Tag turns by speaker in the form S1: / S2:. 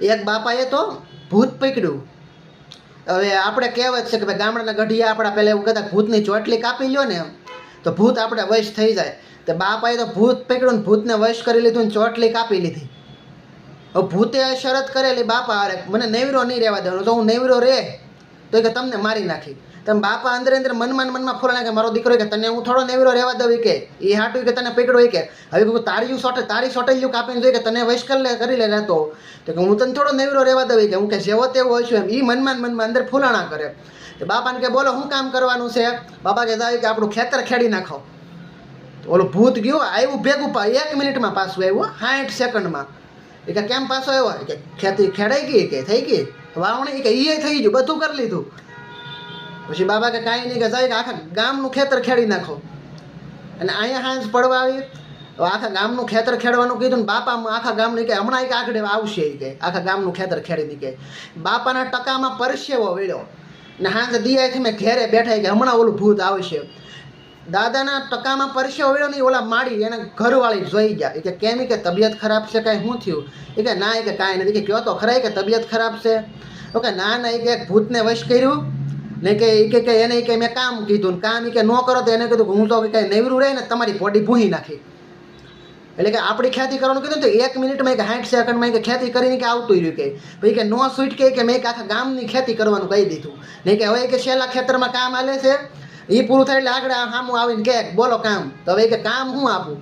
S1: એક બાપાએ તો ભૂત પકડ્યું. હવે આપણે કહેવત છે કે ભાઈ ગામડાના ગઢિયા આપણા પહેલાં એવું કહેતા ભૂતની ચોટલી કાપી લ્યો ને તો ભૂત આપણે વશ થઈ જાય. તો બાપાએ તો ભૂત પકડ્યું ને ભૂતને વશ કરી લીધું ને ચોટલી કાપી લીધી. હવે ભૂતે શરત કરેલી બાપા અરે મને નેવરો નહીં રહેવા દેવાનો, તો હું નેવરો રહે તો કે તમને મારી નાખી. તમે બાપા અંદર મનમાં ફોલા નાખે મારો દીકરો કે તને હું થોડો નેવરો રહેવા દઉં કે એ હાટું કે તને પકડો કે હવે તારી સોટેલું કાપીને જોઈએ કે તને વશ કરી લે રહેતો તો કે હું તને થોડો નેવરો રહેવા દઉં કે હું કે જેવો તેવો હોય છું એમ. એ મનમાં અંદર ફૂલાણા કરે. તો બાપાને કે બોલો શું કામ કરવાનું છે? બાપા કે જાય કે આપણું ખેતર ખેડી નાખો. ઓલો ભૂત ગયો આવ્યું ભેગું 1 મિનિટમાં પાછું આવ્યું 60 સેકન્ડમાં. એ કે કેમ પાછો આવ્યો? કે ખેતી ખેડાઈ ગઈ કે થઈ ગઈ વાવણી કે એ થઈ ગયું બધું કરી લીધું. પછી બાબા કે કાંઈ નહીં કે જાય કે આખા ગામનું ખેતર ખેડી નાખો. અને અહીંયા હાંસ પડવા આવી આખા ગામનું ખેતર ખેડવાનું કીધું ને બાપા આખા ગામનું કે હમણાં એક આગળ આવશે કે આખા ગામનું ખેતર ખેડી દીધે. બાપાના ટકામાં પરસેવો વેળ્યો ને હાંસ દિયાથી મેં ઘેરે બેઠા કે હમણાં ઓલું ભૂત આવશે. દાદાના ટકામાં પરસેવો વેળ્યો નહીં ઓલા માડી એને ઘરવાળી જોઈ ગયા. કે કેમ કે તબિયત ખરાબ છે કાંઈ શું થયું? એ કે ના એ કે કાંઈ નથી. કે કયો તો ખરા કે તબિયત ખરાબ છે? તો કે ના એ કે ભૂતને વશ કર્યું ને કે એને કે મેં કામ કીધું કામ કે ન કરો તો એને કીધું હું તો કંઈ નેવરું રહે ને તમારી બોડી ભૂહી નાખી. એટલે કે આપણી ખેતી કરવાનું કીધું તો 1 મિનિટમાં કે 60 સેકન્ડમાં કે ખેતી કરીને કે આવતું રહ્યું કે પછી કે નો સ્વીટ કે મેં આખા ગામની ખેતી કરવાનું કહી દીધું. નહીં કે હવે કે છેલ્લા ખેતરમાં કામ હાલે છે એ પૂરું થાય એટલે આગળ સામું આવીને કે બોલો કામ. તો હવે કે કામ હું આપું?